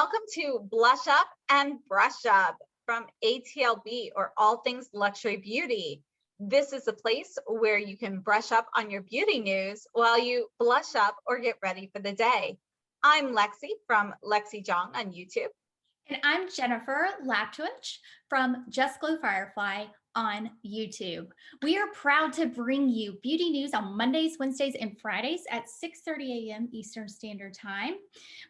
welcome to Blush Up and Brush Up from ATLB, or All Things Luxury Beauty. This is a place where you can brush up on your beauty news while you blush up or get ready for the day. I'm Lexi from Lexi Jong on YouTube. And I'm Jennifer Laptwich from Just Glow Firefly on YouTube. We are proud to bring you beauty news on Mondays, Wednesdays, and Fridays at 6:30 a.m. Eastern Standard Time.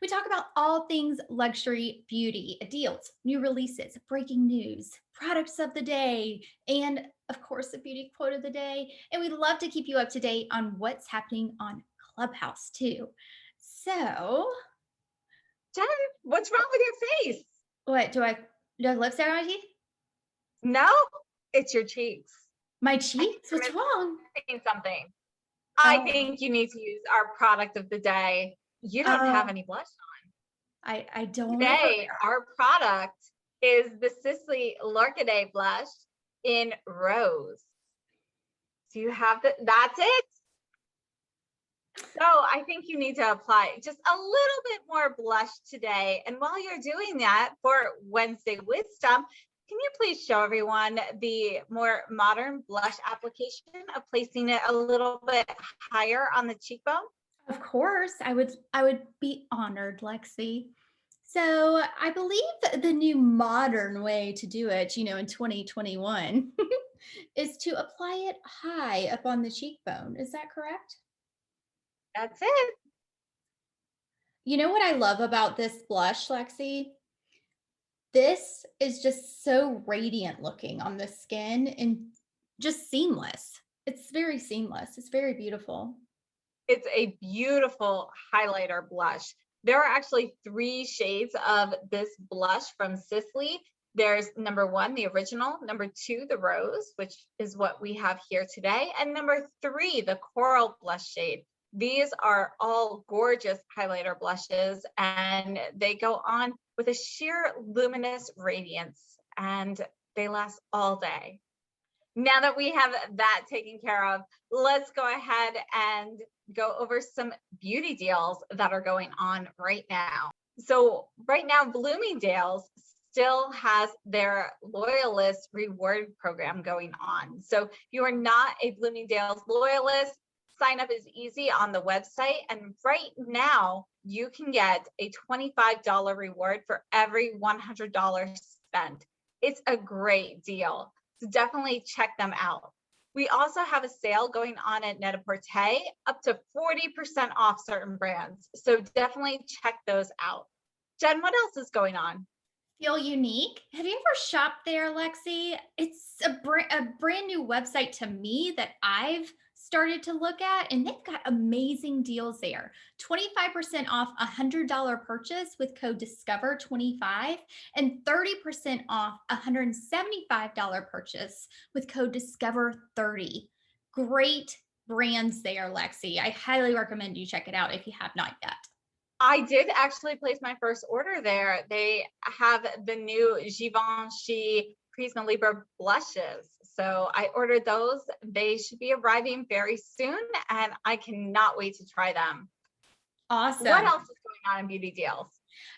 We talk about all things luxury beauty, deals, new releases, breaking news, products of the day, and of course, the beauty quote of the day. And we'd love to keep you up to date on what's happening on Clubhouse too. So, Jen, what's wrong with your face? what do I have lipstick on my teeth? No, it's your cheeks. My cheeks? What's wrong? Something. I think you need to use our product of the day. You don't have any blush on. I don't. Today, our product is the Sisley Lorcaday blush in Rose. Do you have that's it? So I think you need to apply just a little bit more blush today. And while you're doing that for Wednesday Wisdom, can you please show everyone the more modern blush application of placing it a little bit higher on the cheekbone? Of course, I would be honored, Lexi. So I believe the new modern way to do it, in 2021, is to apply it high up on the cheekbone. Is that correct? That's it. You know what I love about this blush, Lexi? This is just so radiant looking on the skin and just seamless. It's very seamless. It's very beautiful. It's a beautiful highlighter blush. There are actually 3 shades of this blush from Sisley. There's number 1, the original, number 2, the rose, which is what we have here today, and number 3, the coral blush shade. These are all gorgeous highlighter blushes, and they go on with a sheer luminous radiance, and they last all day. Now that we have that taken care of, let's go ahead and go over some beauty deals that are going on right now. So right now, Bloomingdale's still has their loyalist reward program going on. So if you are not a Bloomingdale's loyalist, sign up is easy on the website. And right now, you can get a $25 reward for every $100 spent. It's a great deal. So definitely check them out. We also have a sale going on at Net-a-Porter, up to 40% off certain brands. So definitely check those out. Jen, what else is going on? Feel Unique. Have you ever shopped there, Lexi? It's a brand new website to me that I've started to look at, and they've got amazing deals there. 25% off a $100 purchase with code DISCOVER25 and 30% off a $175 purchase with code DISCOVER30. Great brands there, Lexi. I highly recommend you check it out if you have not yet. I did actually place my first order there. They have the new Givenchy Prisma Libre blushes. So I ordered those. They should be arriving very soon, and I cannot wait to try them. Awesome. What else is going on in beauty deals?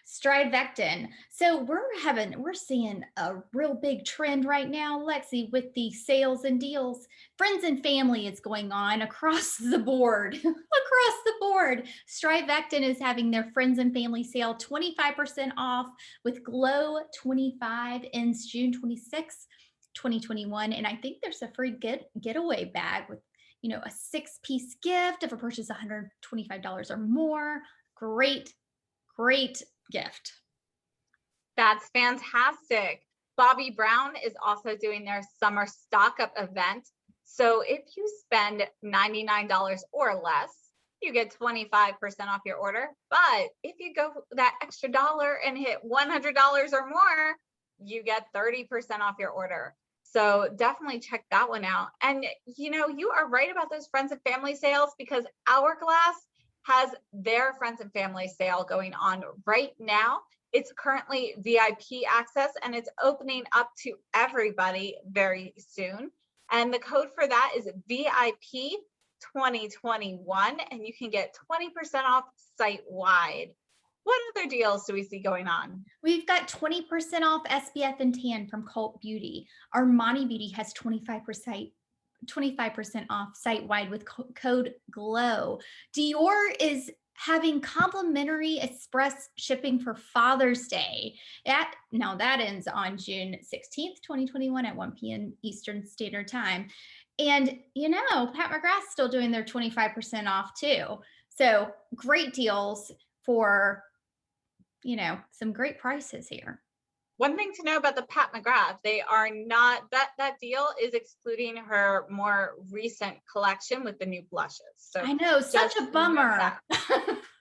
Strivectin. So we're seeing a real big trend right now, Lexi, with the sales and deals. Friends and family is going on across the board. Across the board. Strivectin is having their friends and family sale 25% off with Glow 25, ends June 26, 2021. And I think there's a free getaway bag with, a 6-piece gift if a purchase $125 or more. Great gift. That's fantastic. Bobbi Brown is also doing their summer stock up event. So if you spend $99 or less, you get 25% off your order. But if you go that extra dollar and hit $100 or more, you get 30% off your order. So definitely check that one out. And you are right about those friends and family sales, because Hourglass has their friends and family sale going on right now. It's currently VIP access, and it's opening up to everybody very soon. And the code for that is VIP 2021, and you can get 20% off site wide. What other deals do we see going on? We've got 20% off SPF and tan from Cult Beauty. Armani Beauty has 25% off site-wide with code GLOW. Dior is having complimentary express shipping for Father's Day. That ends on June 16th, 2021 at 1 p.m. Eastern Standard Time. And Pat McGrath's still doing their 25% off too. So great deals for some great prices here. One thing to know about the Pat McGrath, they are not, that deal is excluding her more recent collection with the new blushes. So I know, such a bummer.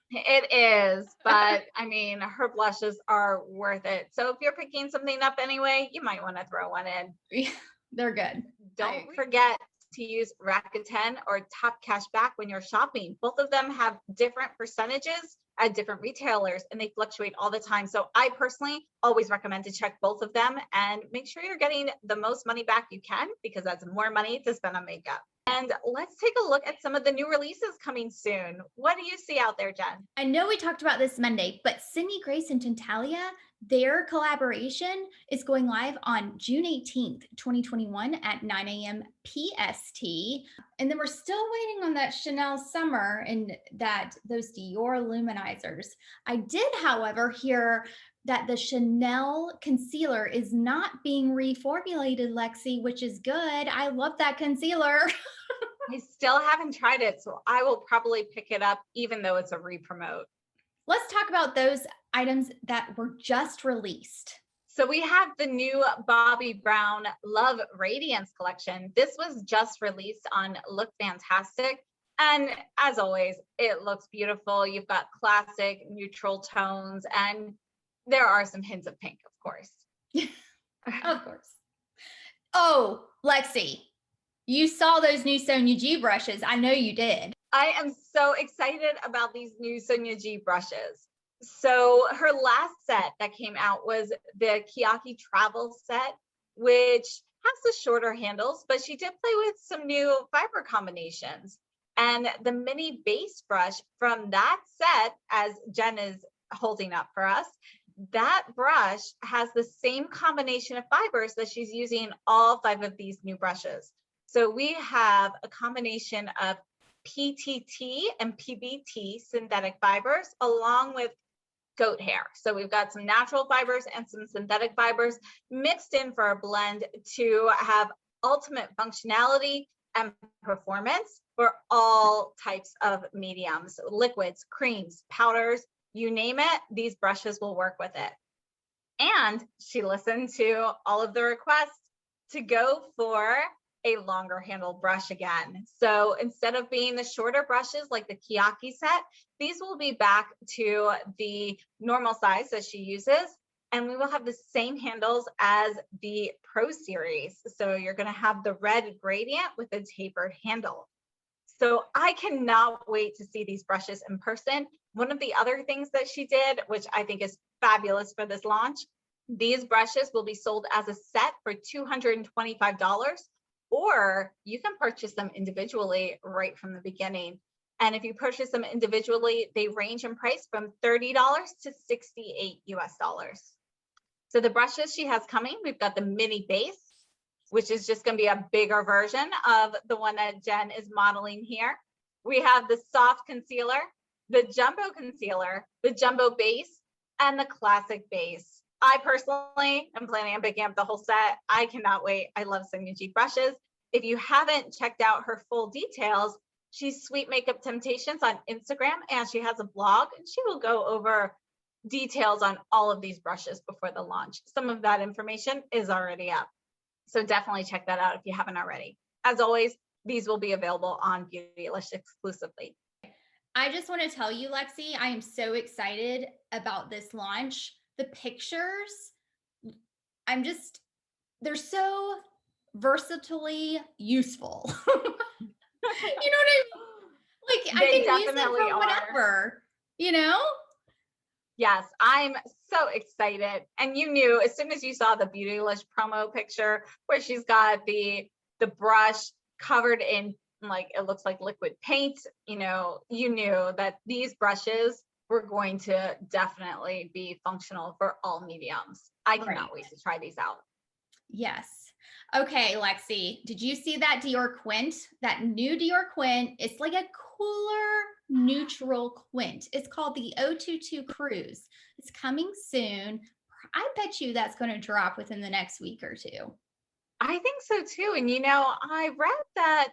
It is, but I mean, her blushes are worth it. So if you're picking something up anyway, you might want to throw one in. They're good. Don't forget to use Rakuten or Top Cash Back when you're shopping. Both of them have different percentages at different retailers and they fluctuate all the time. So I personally always recommend to check both of them and make sure you're getting the most money back you can, because that's more money to spend on makeup. And let's take a look at some of the new releases coming soon. What do you see out there, Jen? I know we talked about this Monday, but Sydney Grace and Tentalia, their collaboration is going live on June 18th, 2021 at 9 a.m. PST. And then we're still waiting on that Chanel Summer and those Dior Luminizers. I did, however, hear that the Chanel concealer is not being reformulated, Lexi, which is good. I love that concealer. I still haven't tried it, so I will probably pick it up even though it's a re-promote. Let's talk about those items that were just released. So we have the new Bobbi Brown Love Radiance collection. This was just released on Look Fantastic. And as always, it looks beautiful. You've got classic neutral tones, and there are some hints of pink, of course. Of course. Oh, Lexi, you saw those new Sonia G brushes. I know you did. I am so excited about these new Sonia G brushes. So her last set that came out was the Kiyaki Travel set, which has the shorter handles, but she did play with some new fiber combinations. And the mini base brush from that set, as Jen is holding up for us, that brush has the same combination of fibers that she's using all 5 of these new brushes. So we have a combination of PTT and PBT synthetic fibers along with goat hair. So we've got some natural fibers and some synthetic fibers mixed in for a blend to have ultimate functionality and performance for all types of mediums, liquids, creams, powders, you name it, these brushes will work with it. And she listened to all of the requests to go for a longer handled brush again. So instead of being the shorter brushes like the Kiyaki set, these will be back to the normal size that she uses. And we will have the same handles as the Pro Series. So you're going to have the red gradient with a tapered handle. So I cannot wait to see these brushes in person. One of the other things that she did, which I think is fabulous for this launch, these brushes will be sold as a set for $225, or you can purchase them individually right from the beginning. And if you purchase them individually, they range in price from $30 to $68 US. So the brushes she has coming, we've got the mini base, which is just going to be a bigger version of the one that Jen is modeling here. We have the soft concealer, the jumbo concealer, the jumbo base, and the classic base. I personally am planning on picking up the whole set. I cannot wait. I love Sonia G brushes. If you haven't checked out her full details, she's Sweet Makeup Temptations on Instagram, and she has a blog, and she will go over details on all of these brushes before the launch. Some of that information is already up. So definitely check that out if you haven't already. As always, these will be available on Beautylish exclusively. I just want to tell you, Lexi, I am so excited about this launch. The pictures, they're so versatilely useful. You know what I mean? Like, I can use them for whatever, you know? Yes, I'm so excited. And you knew as soon as you saw the Beautylish promo picture where she's got the brush covered in, like, it looks like liquid paint, you know, you knew that these brushes we're going to definitely be functional for all mediums. I cannot Right. wait to try these out. Yes. Okay, Lexi, did you see that Dior Quint? That new Dior Quint? It's like a cooler neutral quint. It's called the 022 Cruise. It's coming soon. I bet you that's going to drop within the next week or two. I think so too. And I read that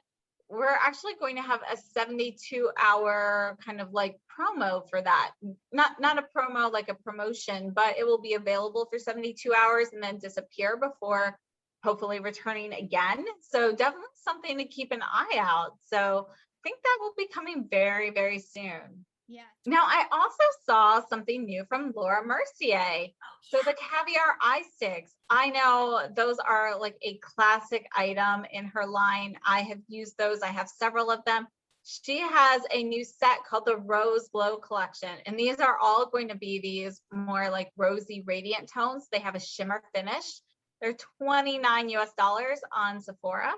we're actually going to have a 72-hour kind of like promo for that. Not a promo like a promotion, but it will be available for 72 hours and then disappear before hopefully returning again. So definitely something to keep an eye out. So I think that will be coming very, very soon. Yeah. Now, I also saw something new from Laura Mercier. So the caviar eye sticks, I know those are like a classic item in her line. I have used those. I have several of them. She has a new set called the Rose Glow Collection. And these are all going to be these more like rosy radiant tones. They have a shimmer finish. They're $29 US on Sephora.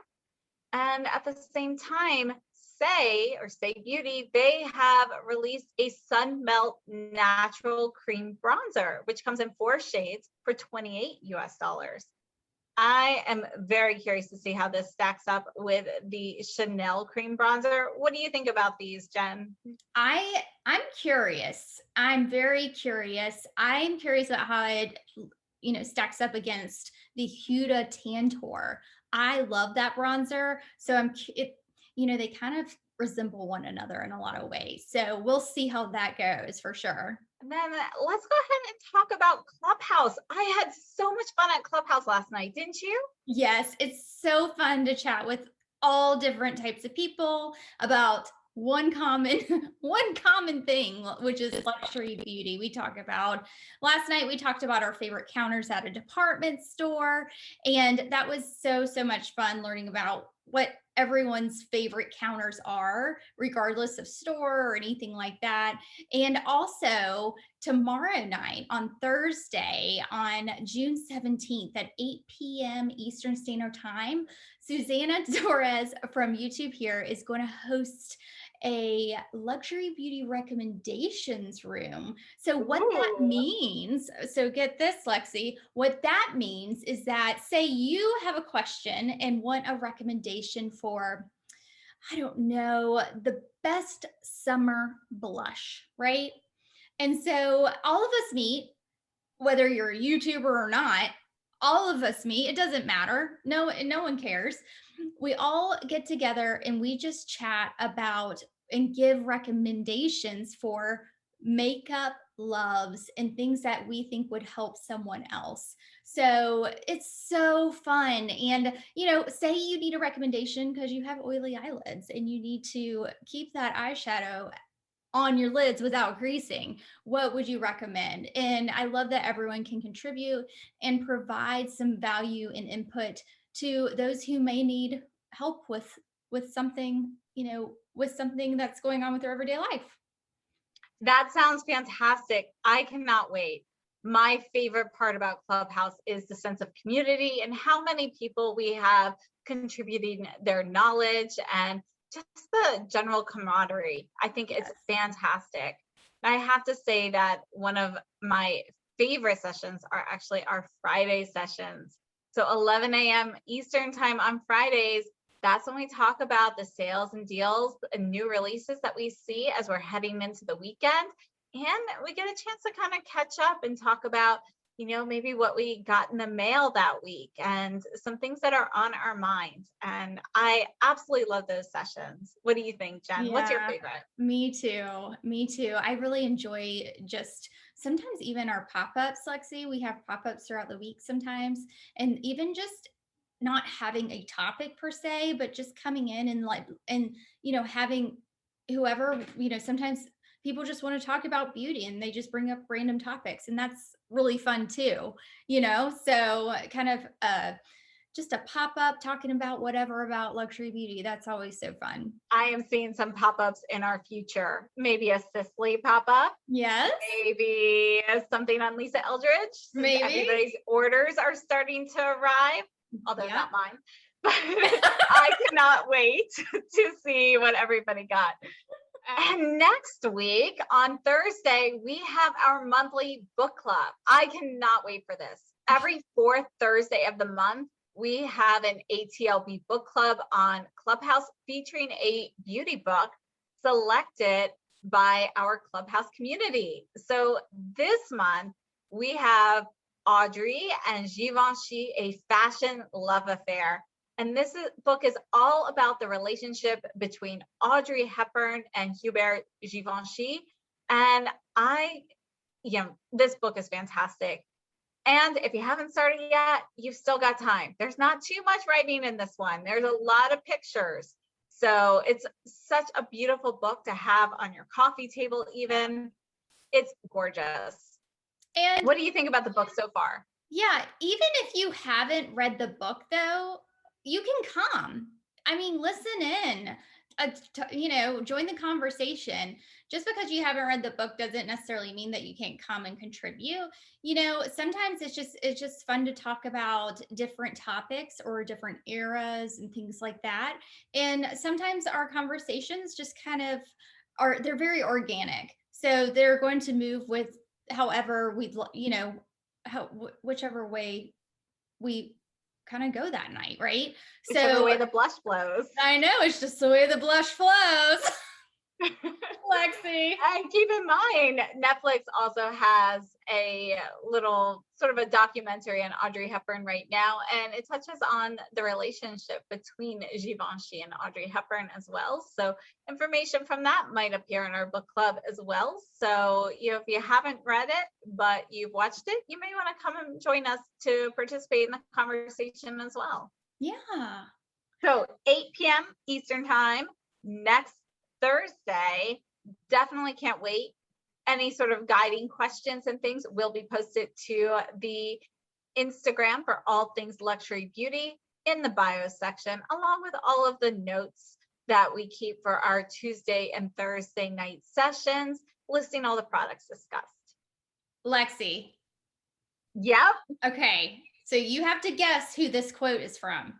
And at the same time, Say Beauty, they have released a Sun Melt Natural Cream Bronzer, which comes in 4 shades for $28 US. I am very curious to see how this stacks up with the Chanel Cream Bronzer. What do you think about these, Jen? I'm curious. I'm very curious. I'm curious about how it stacks up against the Huda Tantor. I love that bronzer. So they kind of resemble one another in a lot of ways. So we'll see how that goes for sure. And then let's go ahead and talk about Clubhouse. I had so much fun at Clubhouse last night, didn't you? Yes, it's so fun to chat with all different types of people about one common thing, which is luxury beauty. We talk about last night, we talked about our favorite counters at a department store. And that was so much fun learning about what everyone's favorite counters are, regardless of store or anything like that. And also tomorrow night on Thursday, on June 17th at 8 p.m. Eastern Standard Time, Susanna Torres from YouTube here is going to host a luxury beauty recommendations room. So what that means, so get this, Lexi, what that means is that say you have a question and want a recommendation for, I don't know, the best summer blush, right? And so all of us meet, whether you're a YouTuber or not, all of us meet, it doesn't matter. No one cares. We all get together and we just chat about and give recommendations for makeup loves and things that we think would help someone else. So it's so fun. And, say you need a recommendation because you have oily eyelids and you need to keep that eyeshadow on your lids without greasing. What would you recommend? And I love that everyone can contribute and provide some value and input to those who may need help with something, with something that's going on with their everyday life. That sounds fantastic. I cannot wait. My favorite part about Clubhouse is the sense of community and how many people we have contributing their knowledge and just the general camaraderie. I think it's fantastic. I have to say that one of my favorite sessions are actually our Friday sessions. So 11 a.m. Eastern time on Fridays, that's when we talk about the sales and deals and new releases that we see as we're heading into the weekend. And we get a chance to kind of catch up and talk about, maybe what we got in the mail that week and some things that are on our minds. And I absolutely love those sessions. What do you think, Jen? What's your favorite? Me too. I really enjoy just sometimes even our pop-ups, Lexi. We have pop-ups throughout the week sometimes. And even just not having a topic per se, but just coming in and having whoever, sometimes people just want to talk about beauty and they just bring up random topics, and that's really fun too, so kind of just a pop-up talking about whatever about luxury beauty. That's always so fun. I am seeing some pop-ups in our future. Maybe a Sisley pop-up. Yes. Maybe something on Lisa Eldridge. Maybe. Everybody's orders are starting to arrive, although not mine. But I cannot wait to see what everybody got. And next week on Thursday, we have our monthly book club. I cannot wait for this. Every fourth Thursday of the month, we have an ATLB book club on Clubhouse featuring a beauty book selected by our Clubhouse community. So this month, we have Audrey and Givenchy, A Fashion Love Affair. And this book is all about the relationship between Audrey Hepburn and Hubert Givenchy. And this book is fantastic. And if you haven't started yet, you've still got time. There's not too much writing in this one. There's a lot of pictures. So it's such a beautiful book to have on your coffee table even. It's gorgeous. And what do you think about the book so far? Yeah, even if you haven't read the book though, you can come. I mean, listen in, join the conversation. Just because you haven't read the book doesn't necessarily mean that you can't come and contribute. Sometimes it's just fun to talk about different topics or different eras and things like that. And sometimes our conversations just kind of they're very organic. So they're going to move with however whichever way we kind of go that night, right? Whichever way the blush flows. I know, it's just the way the blush flows. Lexi. And keep in mind, Netflix also has a little sort of a documentary on Audrey Hepburn right now, and it touches on the relationship between Givenchy and Audrey Hepburn as well. So information from that might appear in our book club as well. So if you haven't read it, but you've watched it, you may want to come and join us to participate in the conversation as well. Yeah. So 8 p.m. Eastern time next Thursday. Definitely can't wait. Any sort of guiding questions and things will be posted to the Instagram for all things luxury beauty in the bio section, along with all of the notes that we keep for our Tuesday and Thursday night sessions, listing all the products discussed. Lexi. Yep. Okay. So you have to guess who this quote is from.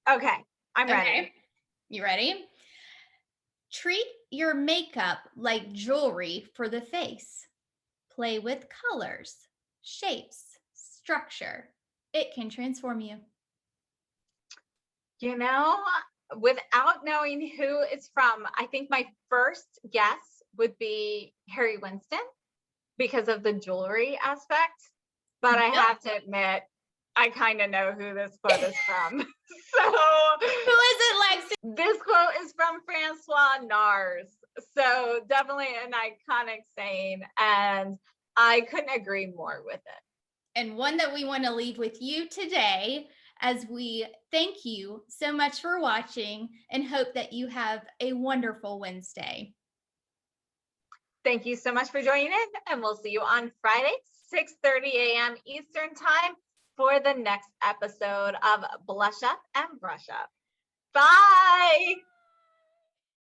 Okay. I'm ready. You ready? Treat your makeup like jewelry for the face. Play with colors, shapes, structure. It can transform you. Without knowing who it's from, I think my first guess would be Harry Winston because of the jewelry aspect. But I have to admit, I kind of know who this quote is from. So who is it, Lexi? This quote is from Francois Nars. So definitely an iconic saying, and I couldn't agree more with it. And one that we want to leave with you today as we thank you so much for watching and hope that you have a wonderful Wednesday. Thank you so much for joining in, and we'll see you on Friday, 6:30 a.m. Eastern time for the next episode of Blush Up and Brush Up. Bye.